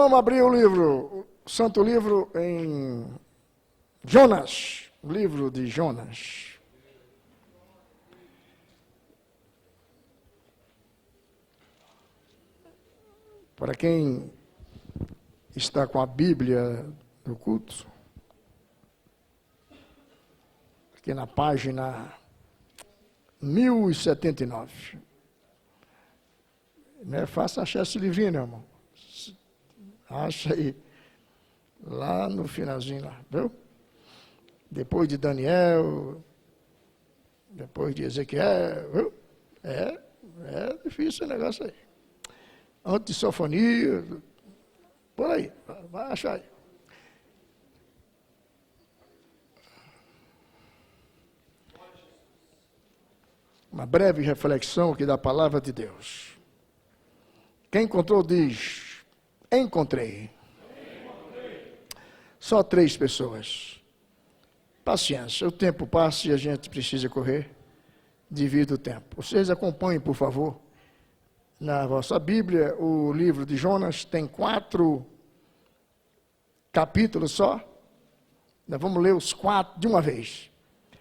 Vamos abrir o Santo Livro em Jonas, o livro de Jonas. Para quem está com a Bíblia do culto, aqui na página 1079. Não é fácil achar esse livrinho, não, irmão. Acha aí, lá no finalzinho, lá, viu? Depois de Daniel, depois de Ezequiel, viu? É difícil o negócio aí. Antes de Sofonia, por aí, vai achar aí. Uma breve reflexão aqui da palavra de Deus. Quem encontrou diz, encontrei. Só 3 pessoas. Paciência, o tempo passa e a gente precisa correr devido ao tempo. Vocês acompanhem, por favor, na vossa Bíblia, o livro de Jonas tem 4 capítulos só. Nós vamos ler os 4 de uma vez.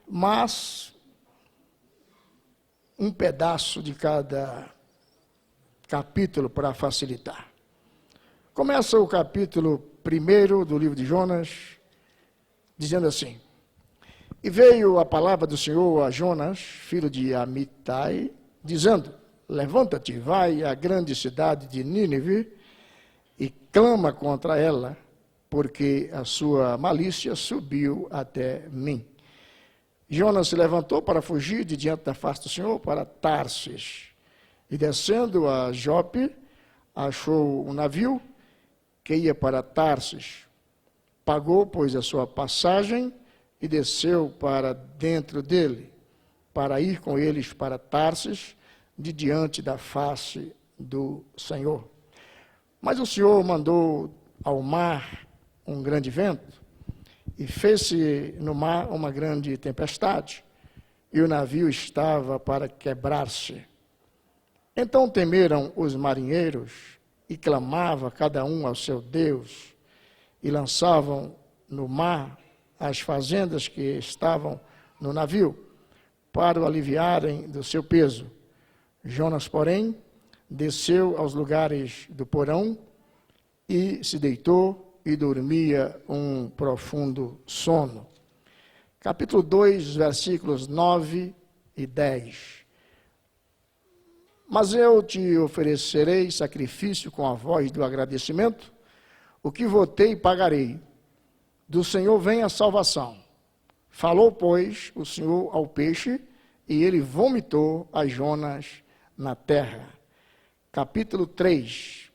Mas um pedaço de cada capítulo para facilitar. Começa o capítulo 1 do livro de Jonas, dizendo assim: E veio a palavra do Senhor a Jonas, filho de Amitai, dizendo: Levanta-te, vai à grande cidade de Nínive e clama contra ela, porque a sua malícia subiu até mim. Jonas se levantou para fugir de diante da face do Senhor para Tarsis. E descendo a Jope, achou um navio que ia para Tarsis. Pagou, pois, a sua passagem e desceu para dentro dele, para ir com eles para Tarsis, de diante da face do Senhor. Mas o Senhor mandou ao mar um grande vento, e fez-se no mar uma grande tempestade, e o navio estava para quebrar-se. Então temeram os marinheiros, e clamava cada um ao seu Deus, e lançavam no mar as fazendas que estavam no navio, para o aliviarem do seu peso. Jonas, porém, desceu aos lugares do porão, e se deitou e dormia um profundo sono. Capítulo 2, versículos 9 e 10. Mas eu te oferecerei sacrifício com a voz do agradecimento, o que votei pagarei. Do Senhor vem a salvação. Falou, pois, o Senhor ao peixe, e ele vomitou a Jonas na terra. Capítulo 3.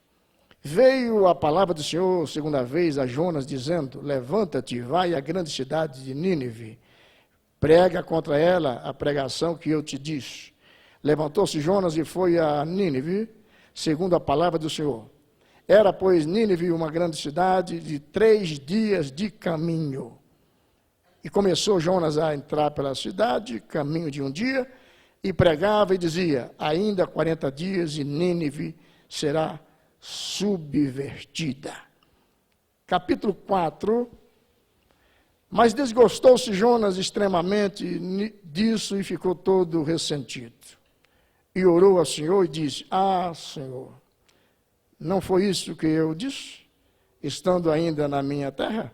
Veio a palavra do Senhor segunda vez a Jonas, dizendo: Levanta-te, vai à grande cidade de Nínive, prega contra ela a pregação que eu te disse. Levantou-se Jonas e foi a Nínive, segundo a palavra do Senhor. Era, pois, Nínive uma grande cidade de 3 dias de caminho. E começou Jonas a entrar pela cidade, caminho de um dia, e pregava e dizia: ainda 40 dias e Nínive será subvertida. Capítulo 4. Mas desgostou-se Jonas extremamente disso e ficou todo ressentido. E orou ao Senhor e disse: Senhor, não foi isso que eu disse, estando ainda na minha terra?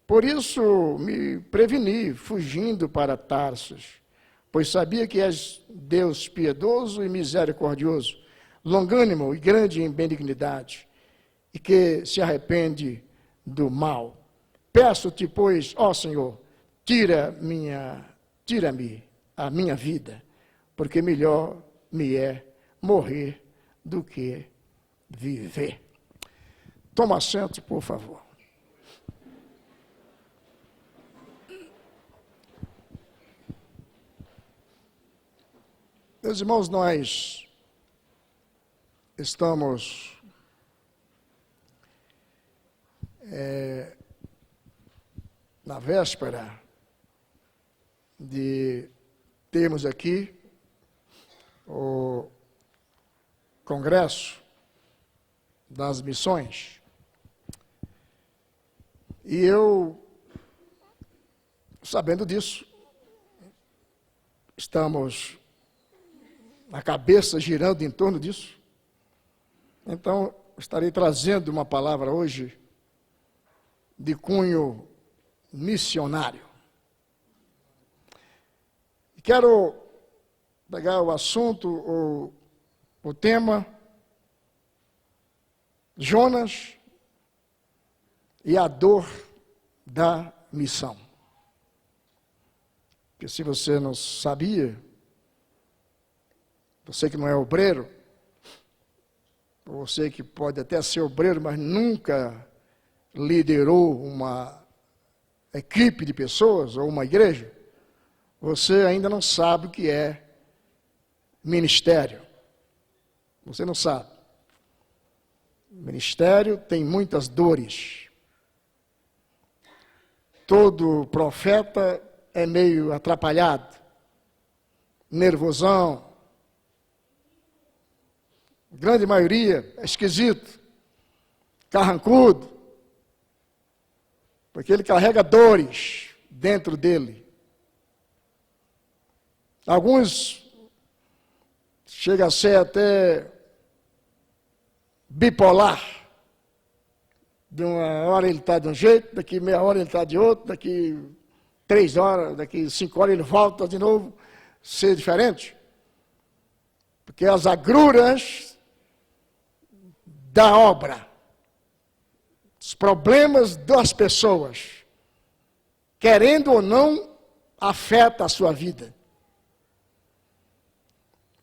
Por isso me preveni, fugindo para Tarsis, pois sabia que és Deus piedoso e misericordioso, longânimo e grande em benignidade, e que se arrepende do mal. Peço-te, pois, ó Senhor, tira-me a minha vida, porque melhor me é morrer do que viver. Toma assento, por favor. Meus irmãos, nós estamos na véspera de termos aqui o Congresso das Missões. E eu, sabendo disso, estamos a cabeça girando em torno disso. Então, estarei trazendo uma palavra hoje de cunho missionário. Quero pegar o assunto, o tema, Jonas e a dor da missão. Porque se você não sabia, você que não é obreiro, você que pode até ser obreiro, mas nunca liderou uma equipe de pessoas ou uma igreja, você ainda não sabe o que é ministério. Você não sabe. Ministério tem muitas dores. Todo profeta é meio atrapalhado, nervosão. A grande maioria é esquisito, carrancudo, porque ele carrega dores dentro dele. Alguns chegam a ser até bipolar. De uma hora ele está de um jeito, daqui meia hora ele está de outro, daqui 3 horas, daqui 5 horas ele volta de novo, ser diferente. Porque as agruras da obra, os problemas das pessoas, querendo ou não, afeta a sua vida.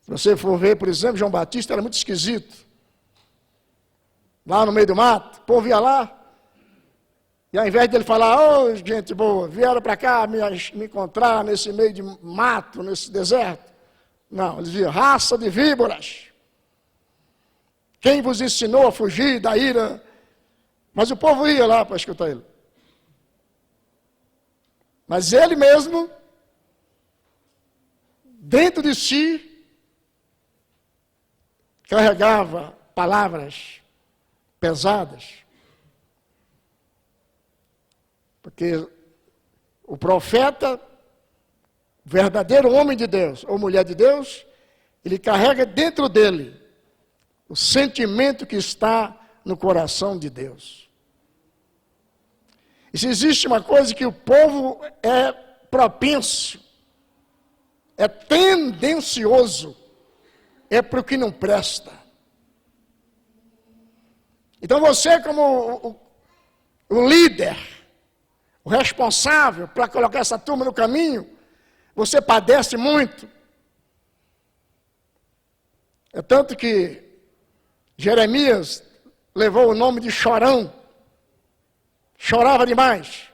Se você for ver, por exemplo, João Batista era muito esquisito. Lá no meio do mato, o povo ia lá, e ao invés dele falar, ô gente boa, vieram para cá me encontrar nesse meio de mato, nesse deserto. Não, eles diziam, raça de víboras. Quem vos ensinou a fugir da ira? Mas o povo ia lá para escutar ele. Mas ele mesmo, dentro de si, carregava palavras pesadas. Porque o profeta, verdadeiro homem de Deus ou mulher de Deus, ele carrega dentro dele o sentimento que está no coração de Deus. E se existe uma coisa que o povo é propenso, é tendencioso, é para o que não presta. Então você, como o líder, o responsável para colocar essa turma no caminho, você padece muito. É tanto que Jeremias levou o nome de chorão. Chorava demais.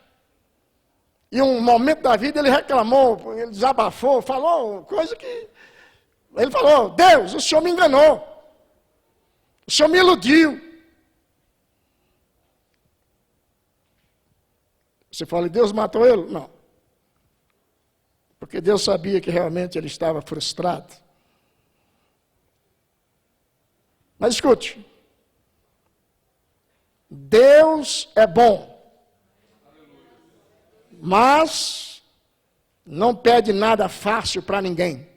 E um momento da vida ele reclamou, ele desabafou, falou coisa que... Ele falou, Deus, o Senhor me enganou. O Senhor me iludiu. Você fala, Deus matou ele? Não. Porque Deus sabia que realmente ele estava frustrado. Mas escute. Deus é bom. Mas não pede nada fácil para ninguém.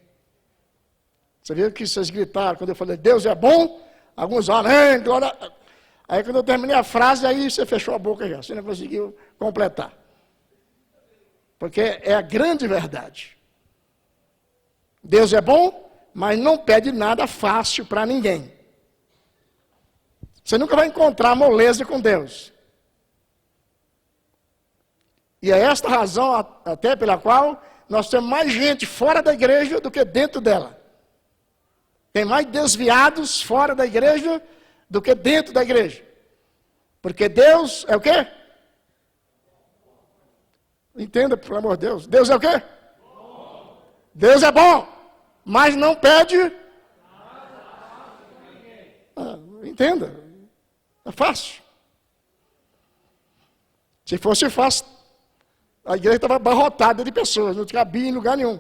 Você viu que vocês gritaram quando eu falei, Deus é bom? Alguns, amém, glória. Aí quando eu terminei a frase, aí você fechou a boca já. Você não conseguiu completar. Porque é a grande verdade. Deus é bom, mas não pede nada fácil para ninguém. Você nunca vai encontrar moleza com Deus. E é esta razão até pela qual nós temos mais gente fora da igreja do que dentro dela. Tem mais desviados fora da igreja do que dentro da igreja. Porque Deus é o quê? Entenda, pelo amor de Deus. Deus é o quê? Bom. Deus é bom, mas não pede. Entenda. É fácil. Se fosse fácil, a igreja estava abarrotada de pessoas, não cabia em lugar nenhum.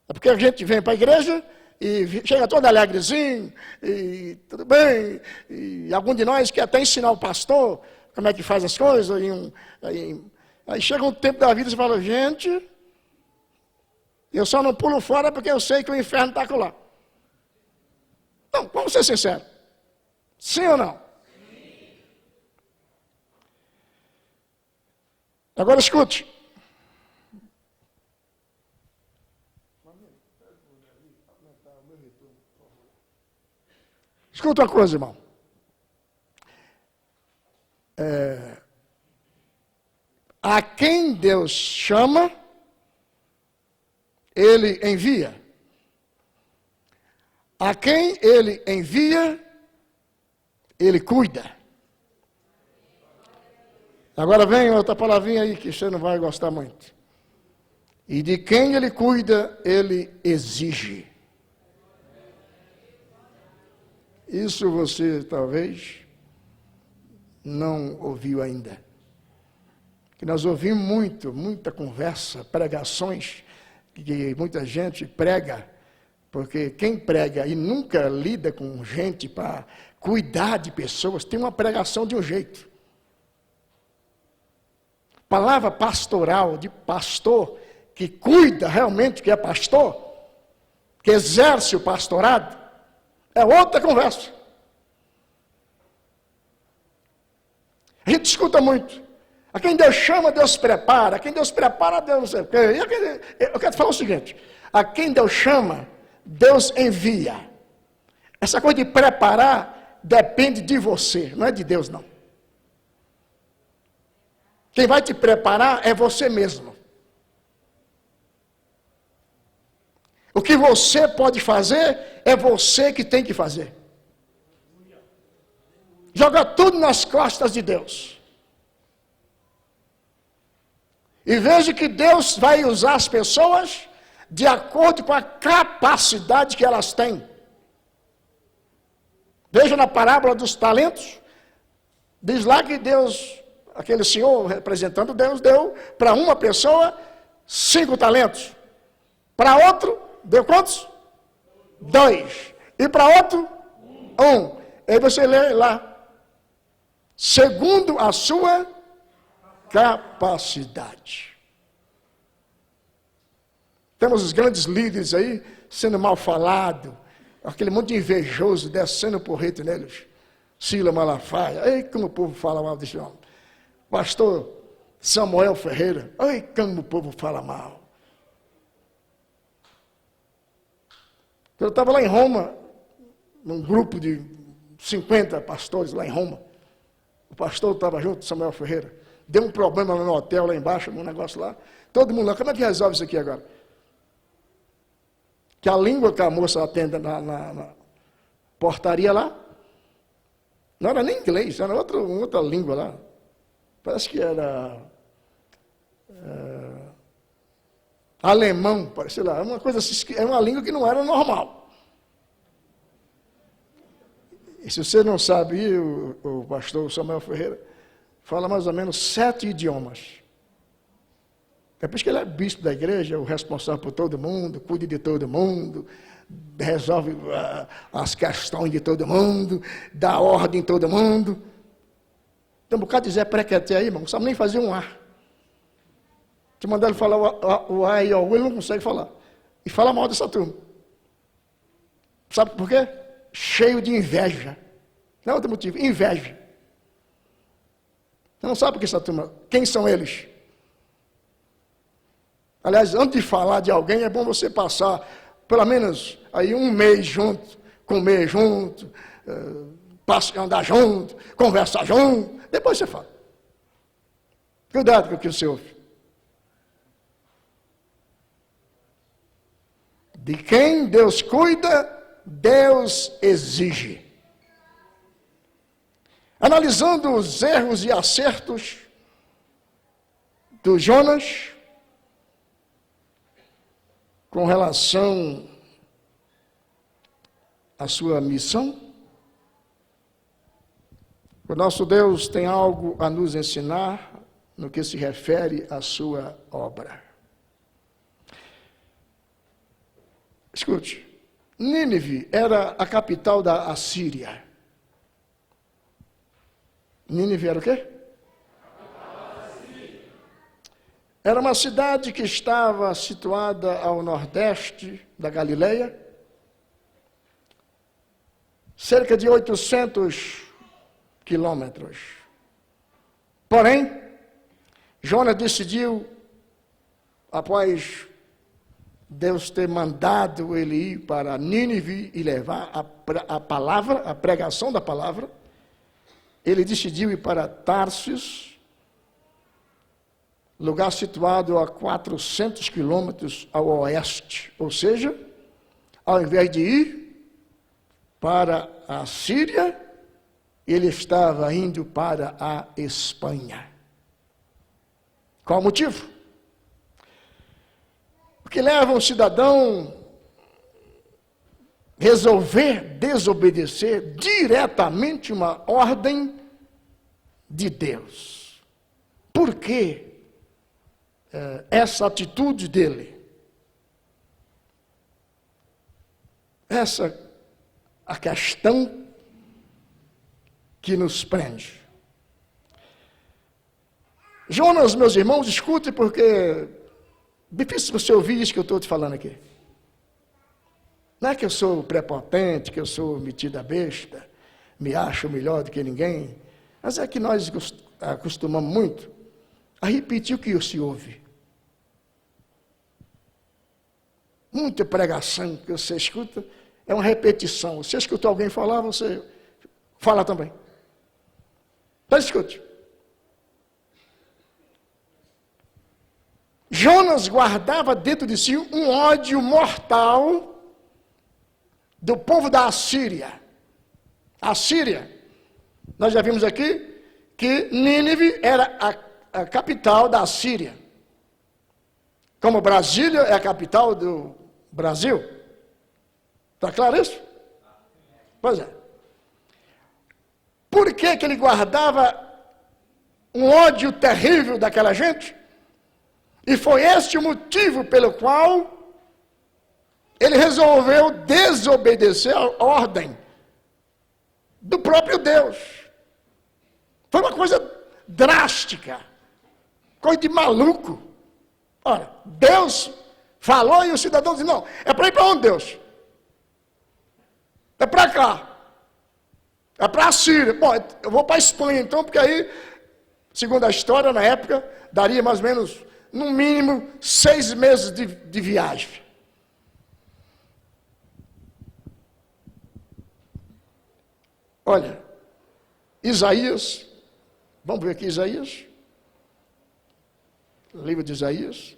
É porque a gente vem para a igreja e chega todo alegrezinho, e tudo bem, e algum de nós quer até ensinar o pastor como é que faz as coisas. Aí chega um tempo da vida e você fala, gente, eu só não pulo fora porque eu sei que o inferno está lá. Não, vamos ser sinceros. Sim ou não? Sim. Agora escute. Escuta uma coisa, irmão. A quem Deus chama, Ele envia. A quem Ele envia, Ele cuida. Agora vem outra palavrinha aí que você não vai gostar muito. E de quem Ele cuida, Ele exige. Isso você talvez não ouviu ainda. Que nós ouvimos muita conversa, pregações, que muita gente prega, porque quem prega e nunca lida com gente para cuidar de pessoas, tem uma pregação de um jeito. Palavra pastoral, de pastor, que cuida realmente, que é pastor, que exerce o pastorado, é outra conversa. A gente escuta muito. A quem Deus chama, Deus prepara. A quem Deus prepara, Deus não sei o quê. Eu quero te falar o seguinte. A quem Deus chama, Deus envia. Essa coisa de preparar depende de você, não é de Deus, não. Quem vai te preparar é você mesmo. O que você pode fazer, é você que tem que fazer. Joga tudo nas costas de Deus. E veja que Deus vai usar as pessoas de acordo com a capacidade que elas têm. Veja na parábola dos talentos, diz lá que Deus, aquele senhor representando Deus, deu para uma pessoa 5 talentos. Para outro, deu quantos? 2. E para outro, 1. Aí você lê lá. Segundo a sua capacidade. Temos os grandes líderes aí, sendo mal falado, aquele monte de invejoso descendo porrete neles. Sila Malafaia, ei, como o povo fala mal desse homem. Pastor Samuel Ferreira, ei, como o povo fala mal. Eu estava lá em Roma, num grupo de 50 pastores lá em Roma. O pastor estava junto, Samuel Ferreira. Deu um problema no hotel lá embaixo, num negócio lá. Todo mundo lá, como é que resolve isso aqui agora? Que a língua que a moça atende na portaria lá, não era nem inglês, era outra língua lá. Parece que era alemão, sei lá, uma coisa assim, é uma língua que não era normal. E se você não sabe, o pastor Samuel Ferreira fala mais ou menos 7 idiomas. É por isso que ele é bispo da igreja, o responsável por todo mundo, cuida de todo mundo, resolve as questões de todo mundo, dá ordem em todo mundo. Tem um bocado de Zé Prequete aí, irmão, não sabe nem fazer um A. Se mandar ele falar o A e o U, ele não consegue falar. E fala mal dessa turma. Sabe por quê? Cheio de inveja. Não é outro motivo, inveja. Você não sabe por que essa turma, quem são eles? Aliás, antes de falar de alguém, é bom você passar pelo menos aí um mês junto, comer junto, andar junto, conversar junto, depois você fala. Cuidado com o que você ouve. De quem Deus cuida, Deus exige. Analisando os erros e acertos do Jonas com relação à sua missão, o nosso Deus tem algo a nos ensinar no que se refere à sua obra. Escute, Nínive era a capital da Assíria. Nínive era o quê? Era uma cidade que estava situada ao nordeste da Galileia, cerca de 800 quilômetros. Porém, Jonas decidiu, após Deus ter mandado ele ir para Nínive e levar a palavra, a pregação da palavra, ele decidiu ir para Tarsis, lugar situado a 400 quilômetros ao oeste. Ou seja, ao invés de ir para a Síria, ele estava indo para a Espanha. Qual o motivo? O que leva um cidadão a resolver desobedecer diretamente uma ordem de Deus. Por que essa atitude dele? Essa a questão que nos prende. Jonas, meus irmãos, escute, porque é difícil você ouvir isso que eu estou te falando aqui. Não é que eu sou prepotente, que eu sou metida besta, me acho melhor do que ninguém, mas é que nós acostumamos muito a repetir o que se ouve. Muita pregação que você escuta é uma repetição. Você escutou alguém falar, você fala também. Então escute. Jonas guardava dentro de si um ódio mortal do povo da Assíria. A Síria, nós já vimos aqui que Nínive era a capital da Síria. Como Brasília é a capital do Brasil. Está claro isso? Pois é. Por que ele guardava um ódio terrível daquela gente? E foi este o motivo pelo qual ele resolveu desobedecer a ordem do próprio Deus. Foi uma coisa drástica, coisa de maluco. Ora, Deus falou e o cidadão disse, não, é para ir para onde, Deus? É para cá. É para a Síria. Bom, eu vou para a Espanha então, porque aí, segundo a história, na época, daria mais ou menos, no mínimo, 6 meses de viagem. Olha, Isaías, vamos ver aqui Isaías, livro de Isaías,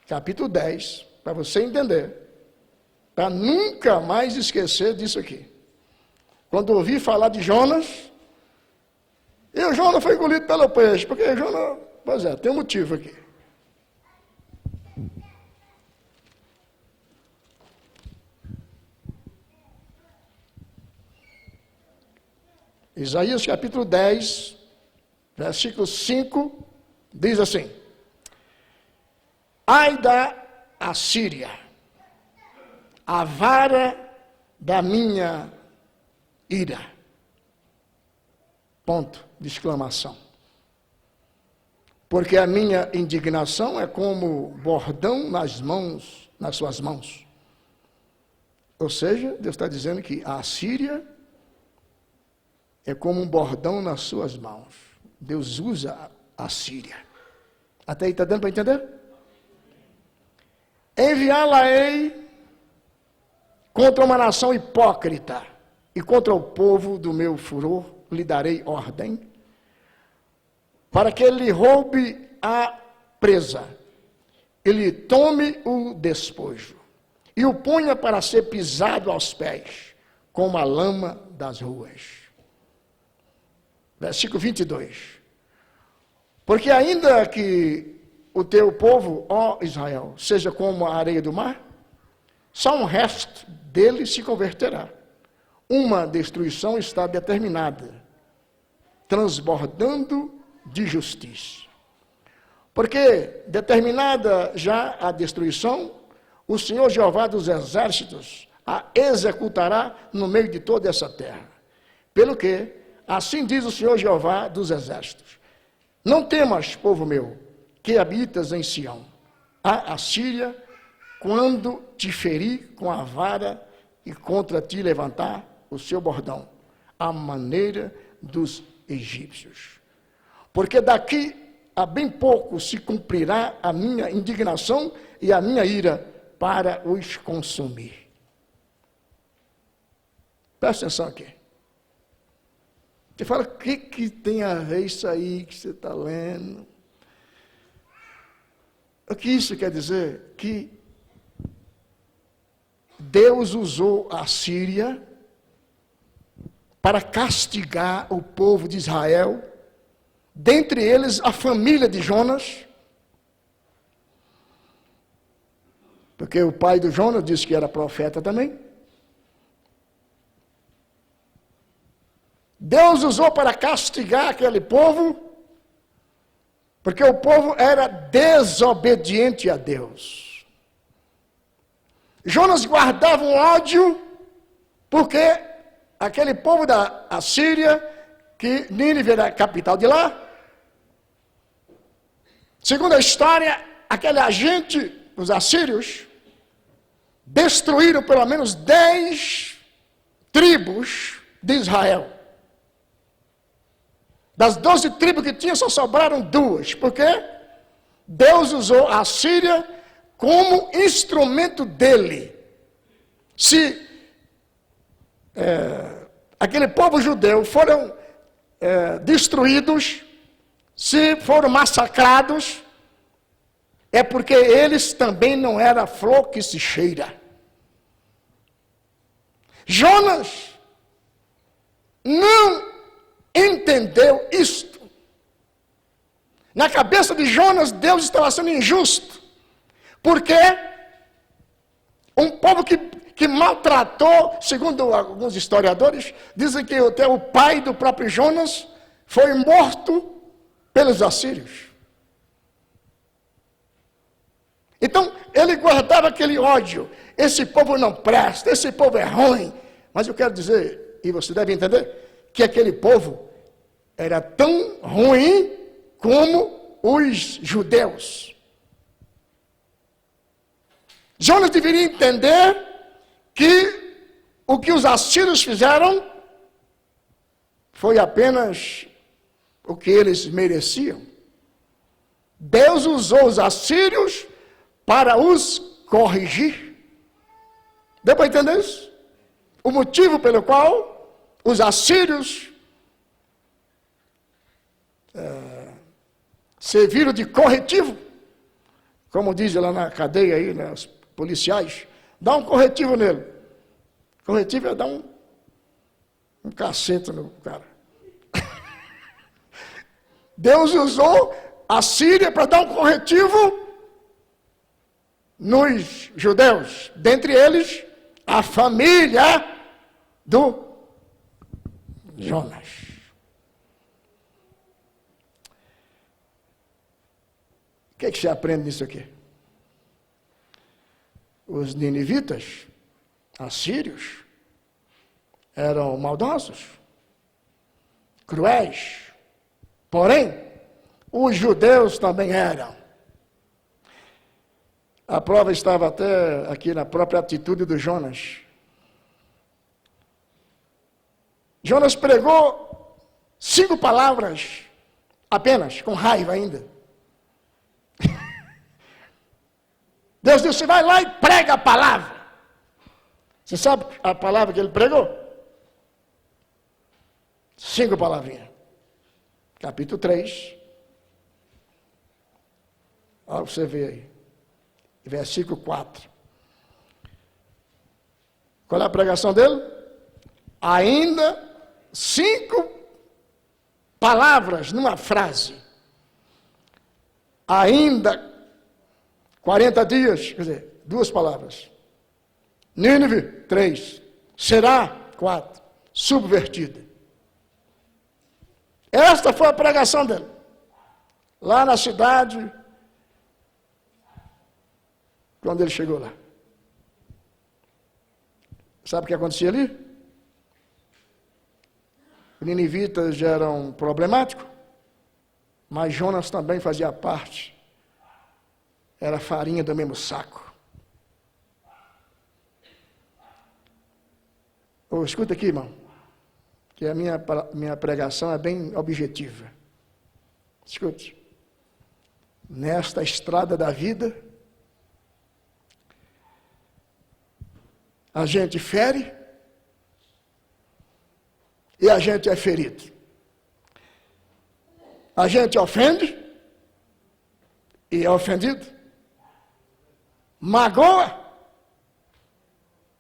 capítulo 10, para você entender, para nunca mais esquecer disso aqui. Quando ouvi falar de Jonas, Jonas foi engolido pelo peixe, porque Jonas, pois é, tem um motivo aqui. Isaías capítulo 10, versículo 5, diz assim: ai da Assíria, a vara da minha ira. Ponto de exclamação. Porque a minha indignação é como bordão nas suas mãos. Ou seja, Deus está dizendo que a Assíria é como um bordão nas suas mãos. Deus usa a Síria. Até aí está dando para entender? Enviá-la-ei contra uma nação hipócrita, e contra o povo do meu furor lhe darei ordem, para que ele roube a presa, ele tome o despojo, e o ponha para ser pisado aos pés, como a lama das ruas. Versículo 22. Porque ainda que o teu povo, ó Israel, seja como a areia do mar, só um resto dele se converterá. Uma destruição está determinada, transbordando de justiça. Porque, determinada já a destruição, o Senhor Jeová dos exércitos a executará no meio de toda essa terra. Pelo que, assim diz o Senhor Jeová dos exércitos: não temas, povo meu, que habitas em Sião, a Assíria, quando te ferir com a vara e contra ti levantar o seu bordão, à maneira dos egípcios. Porque daqui a bem pouco se cumprirá a minha indignação e a minha ira para os consumir. Presta atenção aqui. Você fala, o que tem a ver isso aí que você está lendo? O que isso quer dizer? Que Deus usou a Síria para castigar o povo de Israel, dentre eles a família de Jonas, porque o pai do Jonas disse que era profeta também. Deus usou para castigar aquele povo, porque o povo era desobediente a Deus. Jonas guardava um ódio, porque aquele povo da Assíria, que Nínive era a capital de lá, segundo a história, aquele agente, os assírios, destruíram pelo menos 10 tribos de Israel. Das 12 tribos que tinha, só sobraram 2. Por quê? Deus usou a Síria como instrumento dele. Se aquele povo judeu foram destruídos, se foram massacrados, é porque eles também não eram flor que se cheira. Jonas não entendeu isto. Na cabeça de Jonas, Deus estava sendo injusto, porque um povo que maltratou, segundo alguns historiadores, dizem que até o pai do próprio Jonas foi morto pelos assírios. Então, ele guardava aquele ódio. Esse povo não presta, esse povo é ruim. Mas eu quero dizer, e você deve entender, que aquele povo era tão ruim como os judeus. Jonas deveria entender que o que os assírios fizeram foi apenas o que eles mereciam. Deus usou os assírios para os corrigir. Deu para entender isso? O motivo pelo qual os assírios serviram de corretivo, como diz lá na cadeia aí, né, os policiais, dá um corretivo nele. Corretivo é dar um cacete no cara. Deus usou a Síria para dar um corretivo nos judeus, dentre eles a família do Jonas. O que você aprende nisso aqui? Os ninivitas, assírios, eram maldosos, cruéis, porém, os judeus também eram. A prova estava até aqui na própria atitude do Jonas. Jonas pregou 5 palavras apenas, com raiva ainda. Deus disse, vai lá e prega a palavra. Você sabe a palavra que ele pregou? 5 palavrinhas. Capítulo 3. Olha você ver aí. Versículo 4. Qual é a pregação dele? Ainda 5 palavras numa frase. Ainda 40 dias, quer dizer, 2 palavras. Nínive, 3. Será, 4. Subvertida. Esta foi a pregação dele. Lá na cidade, quando ele chegou lá. Sabe o que acontecia ali? Os ninivitas eram problemáticos, mas Jonas também fazia parte era farinha do mesmo saco. Escuta aqui, irmão, que a minha pregação é bem objetiva. Escute. Nesta estrada da vida, a gente fere e a gente é ferido. A gente ofende e é ofendido. Magoa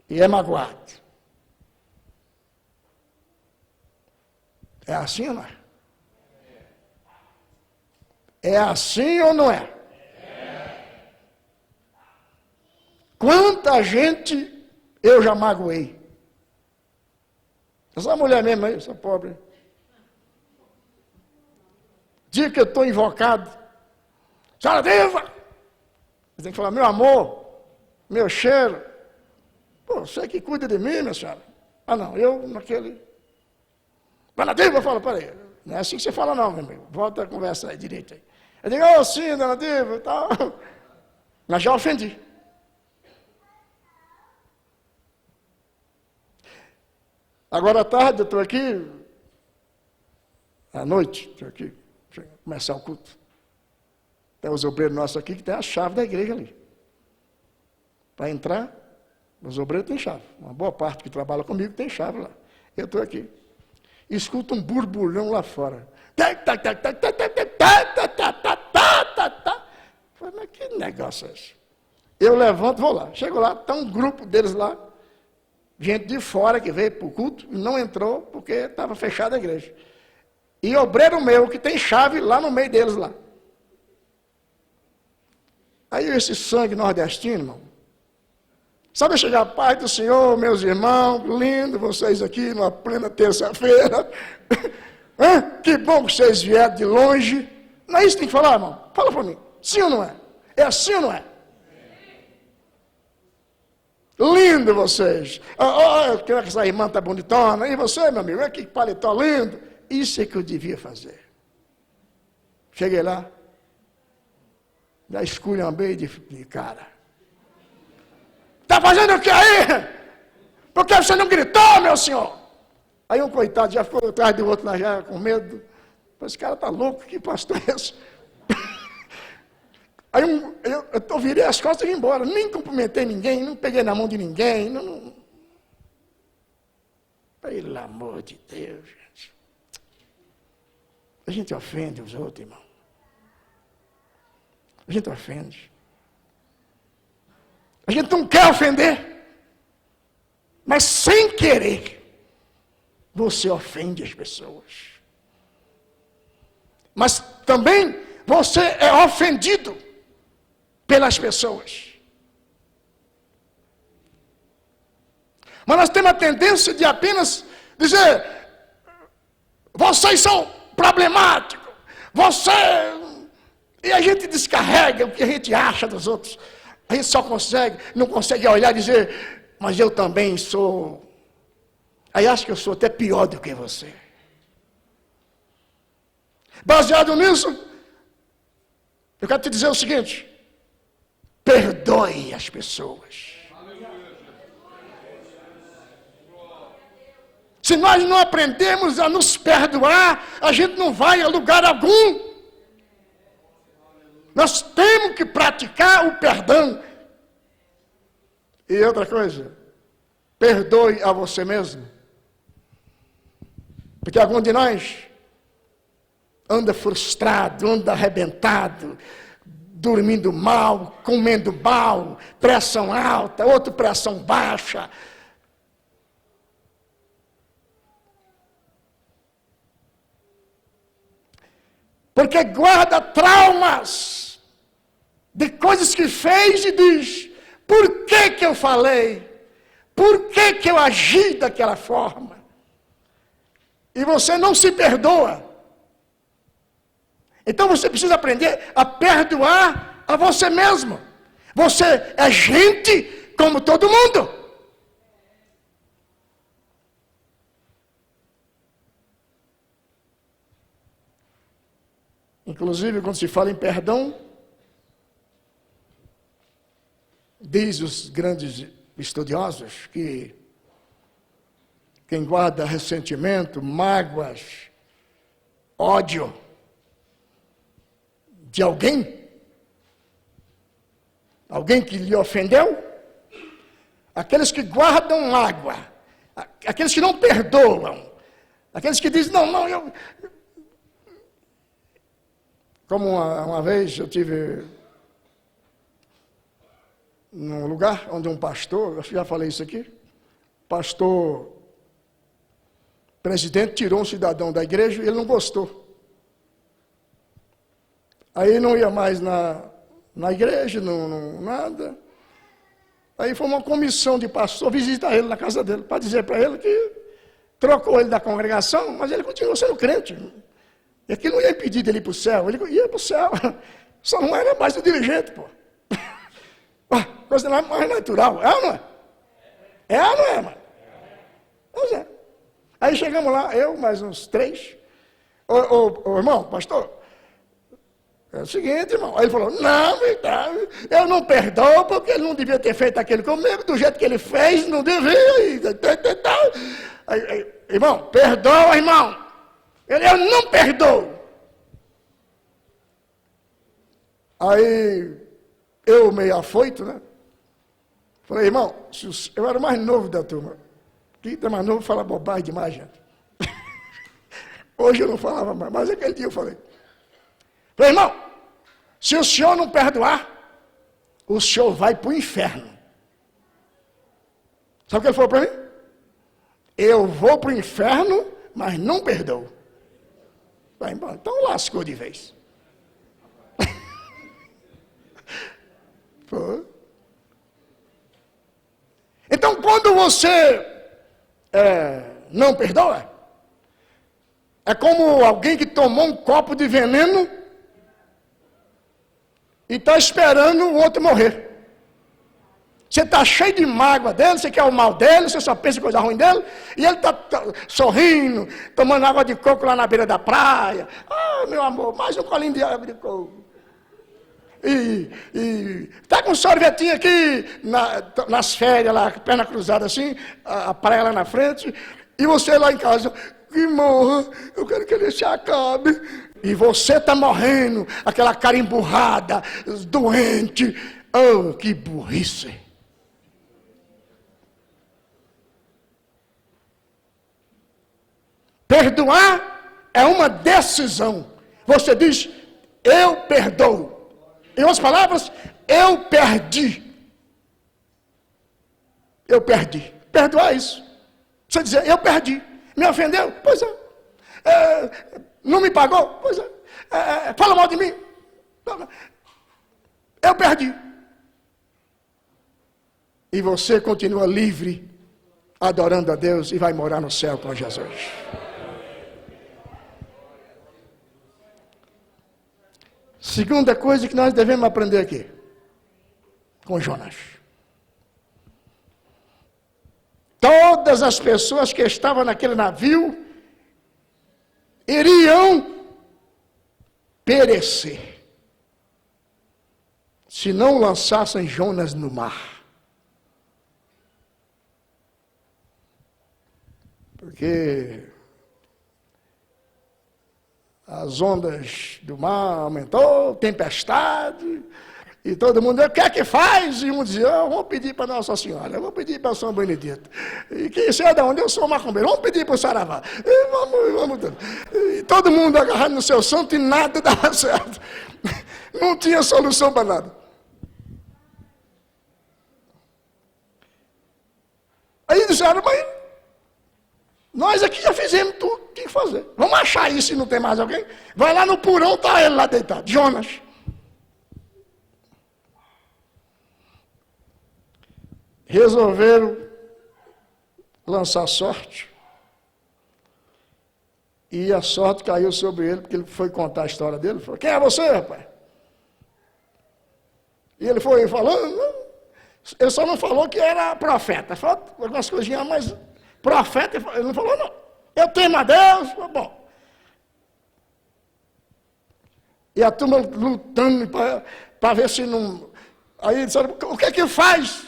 e é magoado. É assim ou não é? É assim ou não é? Quanta gente eu já magoei. Essa mulher mesmo aí, essa pobre. Dia que eu estou invocado. Senhora Diva! Você tem que falar, meu amor, meu cheiro. Pô, você que cuida de mim, minha senhora. Ah, não, eu naquele... Dona Diva, eu falo, peraí, não é assim que você fala não, meu amigo. Volta a conversa aí, direito aí. Eu digo, oh, sim, Dona Diva e tal. Mas já ofendi. Agora à tarde eu estou aqui, à noite, estou aqui, começar o culto. Tem os obreiros nossos aqui que tem a chave da igreja ali. Para entrar, os obreiros têm chave. Uma boa parte que trabalha comigo tem chave lá. Eu estou aqui. Escuto um borbulhão lá fora. Falei, mas que negócio é esse? Eu levanto, vou lá. Chego lá, está um grupo deles lá, gente de fora que veio para o culto, e não entrou porque estava fechada a igreja. E obreiro meu, que tem chave lá no meio deles lá. Aí esse sangue nordestino, irmão, sabe chegar a paz do Senhor, meus irmãos, lindo vocês aqui numa plena terça-feira. Que bom que vocês vieram de longe. Não é isso que tem que falar, irmão? Fala para mim, sim ou não é? É assim ou não é? Lindo vocês. Eu quero que essa irmã está bonitona. E você, meu amigo, que paletó lindo. Isso é que eu devia fazer. Cheguei lá, já esculhambei de cara. Está fazendo o que aí? Por que você não gritou, meu senhor? Aí um coitado já ficou atrás do outro lá, já com medo. Esse cara está louco, que pastor é esse? Aí eu virei as costas e vim embora. Nem cumprimentei ninguém, não peguei na mão de ninguém. Pelo amor de Deus, gente. A gente ofende os outros, irmão. A gente ofende. A gente não quer ofender. Mas sem querer, você ofende as pessoas. Mas também você é ofendido pelas pessoas. Mas nós temos a tendência de apenas dizer, vocês são problemáticos, você... E a gente descarrega o que a gente acha dos outros. A gente só não consegue olhar e dizer, mas eu também sou... Aí acho que eu sou até pior do que você. Baseado nisso, eu quero te dizer o seguinte, perdoe as pessoas. Se nós não aprendemos a nos perdoar, a gente não vai a lugar algum. Nós temos que praticar o perdão. E outra coisa, perdoe a você mesmo. Porque algum de nós anda frustrado, anda arrebentado, dormindo mal, comendo mal, pressão alta, outro pressão baixa. Porque guarda traumas de coisas que fez e diz, por que eu falei? Por que eu agi daquela forma? E você não se perdoa. Então você precisa aprender a perdoar a você mesmo. Você é gente como todo mundo. Inclusive, quando se fala em perdão, Diz os grandes estudiosos que quem guarda ressentimento, mágoas, ódio de alguém que lhe ofendeu, aqueles que guardam mágoa, aqueles que não perdoam, aqueles que dizem, não, eu... Como uma vez eu tive num lugar onde um pastor, eu já falei isso aqui, pastor presidente tirou um cidadão da igreja e ele não gostou. Aí não ia mais na igreja, nada. Aí foi uma comissão de pastor visitar ele na casa dele, para dizer para ele que trocou ele da congregação, mas ele continuou sendo crente. E aquilo não ia impedir dele ir para o céu, ele ia para o céu. Só não era mais o dirigente, pô. Coisa mais natural, é ou não é? É ou não é, mano? Pois é. Aí chegamos lá, eu, mais uns 3. Ô, irmão, pastor, é o seguinte, irmão. Aí ele falou, não, eu não perdoo porque ele não devia ter feito aquilo comigo, do jeito que ele fez, não devia. Aí, irmão, perdoa, irmão. Eu não perdoo. Aí, eu meio afoito, né? Falei, irmão, eu era o mais novo da turma. Quem é mais novo fala bobagem demais, gente. Hoje eu não falava mais, mas aquele dia eu falei. Falei, irmão, se o senhor não perdoar, o senhor vai para o inferno. Sabe o que ele falou para mim? Eu vou para o inferno, mas não perdoo. Vai embora, então lascou de vez. Foi. Então, quando você não perdoa, é como alguém que tomou um copo de veneno e está esperando o outro morrer. Você está cheio de mágoa dele, você quer o mal dele, você só pensa em coisa ruim dele, e ele está sorrindo, tomando água de coco lá na beira da praia. Ah, meu amor, mais um colinho de água de coco. E tá com um sorvetinho aqui nas férias, lá, perna cruzada assim, a praia lá na frente, e você lá em casa, que morra, eu quero que ele se acabe. E você está morrendo, aquela cara emburrada, doente. Oh, que burrice. Perdoar é uma decisão. Você diz, eu perdoo. Em outras palavras, eu perdi. Eu perdi. Perdoar isso. Você dizer, eu perdi. Me ofendeu? Pois é. Não me pagou? Pois é. Fala mal de mim? Eu perdi. E você continua livre, adorando a Deus e vai morar no céu com Jesus. Segunda coisa que nós devemos aprender aqui, com Jonas. Todas as pessoas que estavam naquele navio iriam perecer se não lançassem Jonas no mar. Porque as ondas do mar aumentou, tempestade, e todo mundo, o que é que faz? E um dizia, vamos pedir para Nossa Senhora, vamos pedir para São Benedito. E quem sei de onde? Eu sou macumbeiro, vamos pedir para o Saravá. E vamos. E todo mundo agarrado no seu santo e nada dava certo. Não tinha solução para nada. Aí disseram, mas nós aqui já fizemos tudo o que tinha que fazer. Vamos achar isso se não tem mais alguém? Vai lá no porão, está ele lá deitado, Jonas. Resolveram lançar sorte. E a sorte caiu sobre ele, porque ele foi contar a história dele. Falou, quem é você, rapaz? E ele foi falando. Ele só não falou que era profeta. Falou algumas coisinhas, mas profeta, ele não falou, não. Eu temo a Deus. Bom. E a turma lutando para ver se não Aí ele disse, o que é que faz?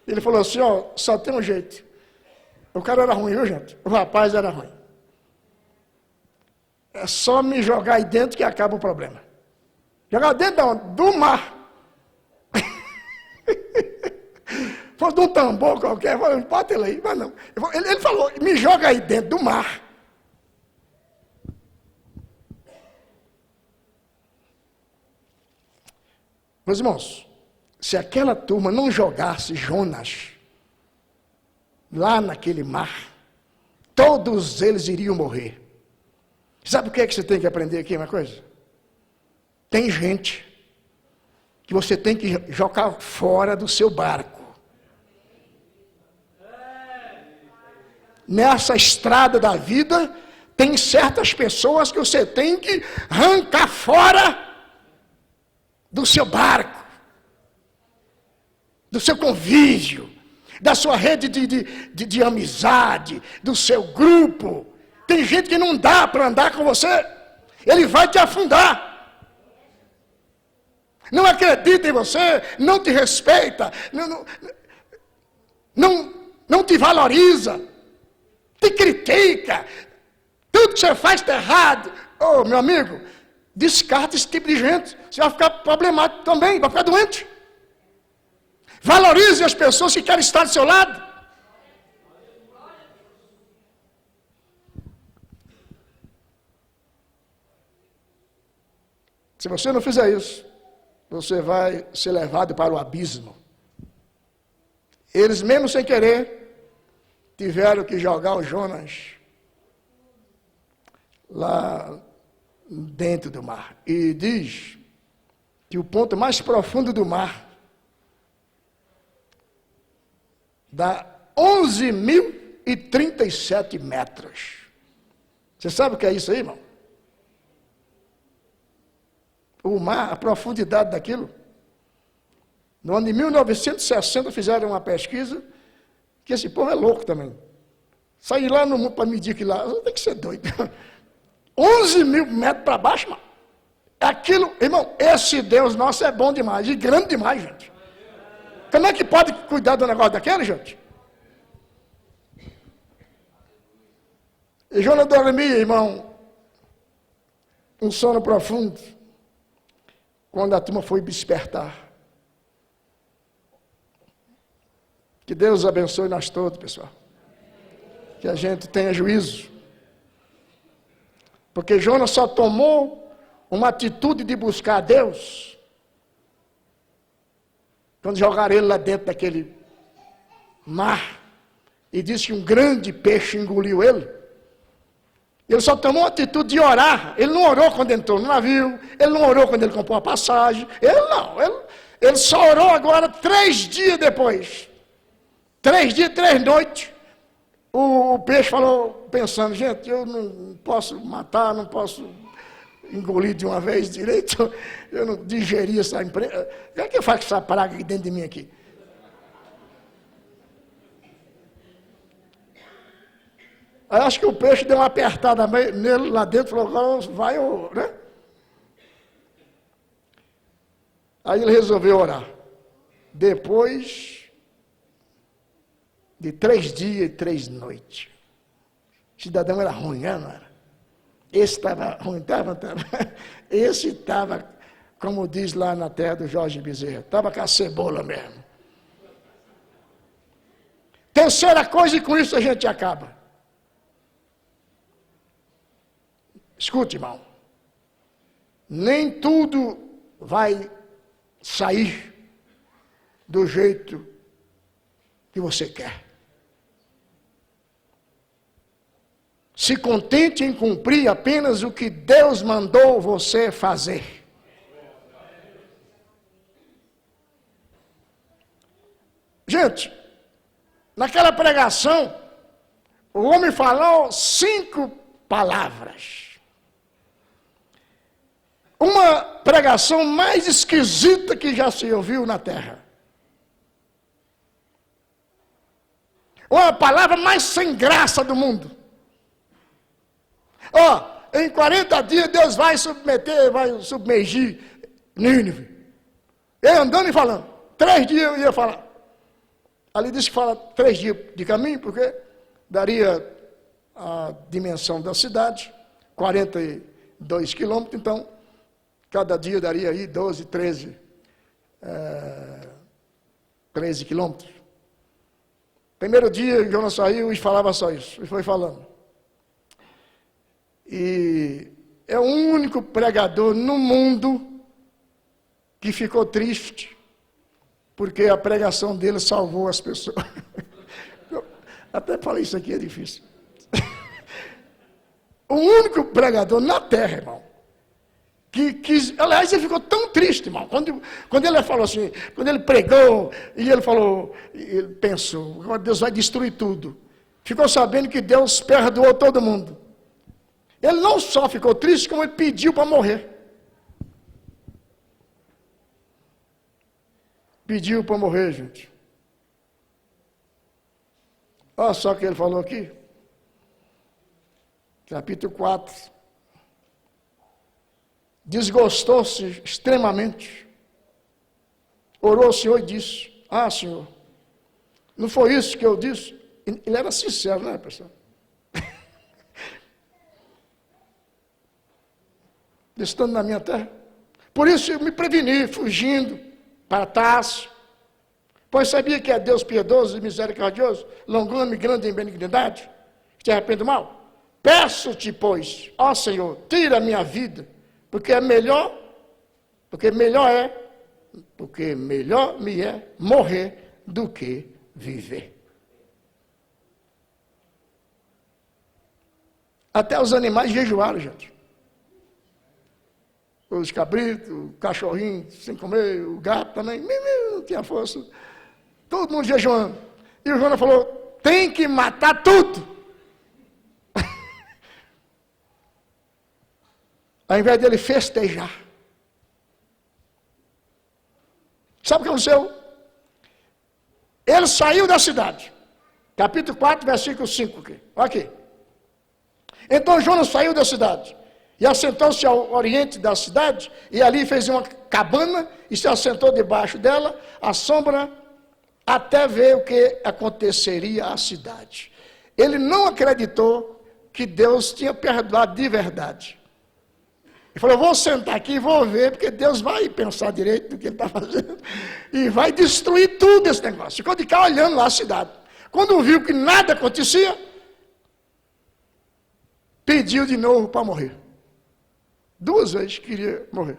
Ele falou assim, ó, só tem um jeito. O cara era ruim, viu, gente? O rapaz era ruim. É só me jogar aí dentro que acaba o problema. Jogar dentro da onde? Do mar. Foi de um tambor qualquer, falou, bota ele aí, mas não. Ele falou, me joga aí dentro do mar. Meus irmãos, se aquela turma não jogasse Jonas lá naquele mar, todos eles iriam morrer. Sabe o que é que você tem que aprender aqui, uma coisa? Tem gente que você tem que jogar fora do seu barco. Nessa estrada da vida, tem certas pessoas que você tem que arrancar fora do seu barco, do seu convívio, da sua rede de amizade, do seu grupo. Tem gente que não dá para andar com você, ele vai te afundar. Não acredita em você, não te respeita, não te valoriza, te critica, tudo que você faz está errado. Ô, meu amigo, descarta esse tipo de gente, você vai ficar problemático também, vai ficar doente. Valorize as pessoas que querem estar do seu lado. Se você não fizer isso, você vai ser levado para o abismo. Eles, mesmo sem querer, tiveram que jogar o Jonas lá dentro do mar. E diz que o ponto mais profundo do mar dá 11.037 metros. Você sabe o que é isso aí, irmão? O mar, a profundidade daquilo. No ano de 1960 fizeram uma pesquisa, que esse povo é louco também. Sair lá no mundo para medir aquilo lá, tem que ser doido. 11.000 metros para baixo, mano. Aquilo, irmão, esse Deus nosso é bom demais, e grande demais, gente. Como é que pode cuidar do negócio daquele, gente? E Jonas dormia, irmão, um sono profundo, quando a turma foi despertar. Que Deus abençoe nós todos, pessoal. Que a gente tenha juízo. Porque Jonas só tomou uma atitude de buscar a Deus quando jogaram ele lá dentro daquele mar e disse que um grande peixe engoliu ele. Ele só tomou a atitude de orar. Ele não orou quando entrou no navio, ele não orou quando ele comprou a passagem, ele só orou agora 3 dias depois. 3 dias, 3 noites. O peixe falou, pensando, gente, eu não posso matar, não posso engolir de uma vez direito, eu não digeri essa empresa. O que é que eu faço com essa praga aqui dentro de mim aqui? Aí acho que o peixe deu uma apertada nele lá dentro, falou, agora vai, né? Aí ele resolveu orar. Depois de 3 dias e 3 noites. O cidadão era ruim, não era? Esse estava ruim, estava. Esse estava, como diz lá na terra do Jorge Bezerra, estava com a cebola mesmo. Terceira coisa, e com isso a gente acaba. Escute, irmão. Nem tudo vai sair do jeito que você quer. Se contente em cumprir apenas o que Deus mandou você fazer. Gente, naquela pregação, o homem falou 5 palavras. Uma pregação mais esquisita que já se ouviu na terra. Uma palavra mais sem graça do mundo. Em 40 dias Deus vai submergir Nínive. Ele andando e falando. 3 dias eu ia falar. Ali diz que fala 3 dias de caminho, porque daria a dimensão da cidade, 42 quilômetros, então, cada dia daria aí 12, 13 quilômetros. Primeiro dia, Jonas saiu e falava só isso, e foi falando. E é o único pregador no mundo que ficou triste, porque a pregação dele salvou as pessoas. Até falei, isso aqui é difícil. O único pregador na terra, irmão, aliás, ele ficou tão triste, irmão, quando ele falou assim, quando ele pregou, e ele falou, ele pensou, Deus vai destruir tudo. Ficou sabendo que Deus perdoou todo mundo. Ele não só ficou triste, como ele pediu para morrer. Pediu para morrer, gente. Olha só o que ele falou aqui. Capítulo 4. Desgostou-se extremamente. Orou ao Senhor e disse: ah, Senhor, não foi isso que eu disse? Ele era sincero, né, pessoal? Estando na minha terra. Por isso eu me preveni, fugindo para Tarso, pois sabia que é Deus piedoso e misericordioso, longânimo e grande em benignidade, que te arrepende do mal. Peço-te, pois, ó Senhor, tira a minha vida, porque melhor me é morrer do que viver. Até os animais jejuaram, gente. Os cabritos, o cachorrinho sem comer, o gato também, não tinha força. Todo mundo jejuando. E o Jonas falou, tem que matar tudo. Ao invés dele festejar. Sabe o que aconteceu? Ele saiu da cidade. Capítulo 4, versículo 5. Olha aqui. Então Jonas saiu da cidade. E assentou-se ao oriente da cidade, e ali fez uma cabana, e se assentou debaixo dela, à sombra, até ver o que aconteceria à cidade. Ele não acreditou que Deus tinha perdoado de verdade. Ele falou, vou sentar aqui e vou ver, porque Deus vai pensar direito do que ele está fazendo, e vai destruir tudo esse negócio. Ficou de cá olhando lá a cidade. Quando viu que nada acontecia, pediu de novo para morrer. 2 vezes queria morrer.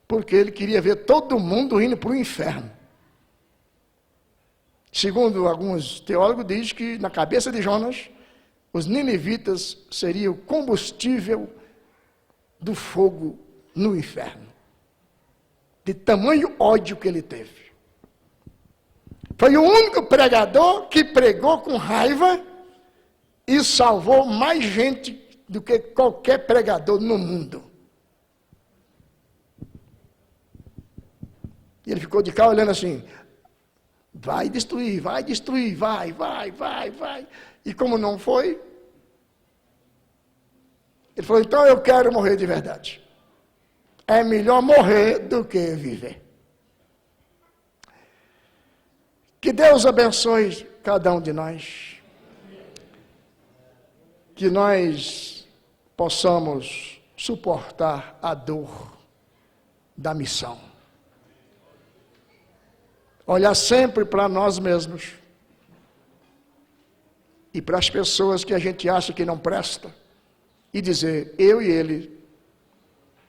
Porque ele queria ver todo mundo indo para o inferno. Segundo alguns teólogos, diz que na cabeça de Jonas, os ninivitas seriam o combustível do fogo no inferno. De tamanho ódio que ele teve. Foi o único pregador que pregou com raiva e salvou mais gente do que qualquer pregador no mundo. E ele ficou de cá olhando assim, vai destruir, vai, vai. E como não foi, ele falou, então eu quero morrer de verdade. É melhor morrer do que viver. Que Deus abençoe cada um de nós. Que nós possamos suportar a dor da missão. Olhar sempre para nós mesmos e para as pessoas que a gente acha que não presta e dizer, eu e ele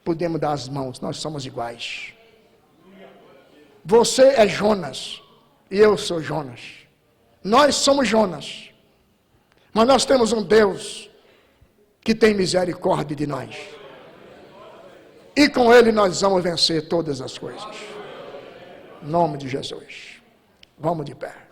podemos dar as mãos, nós somos iguais. Você é Jonas e eu sou Jonas. Nós somos Jonas, mas nós temos um Deus que tem misericórdia de nós. E com ele nós vamos vencer todas as coisas. Em nome de Jesus. Vamos de pé.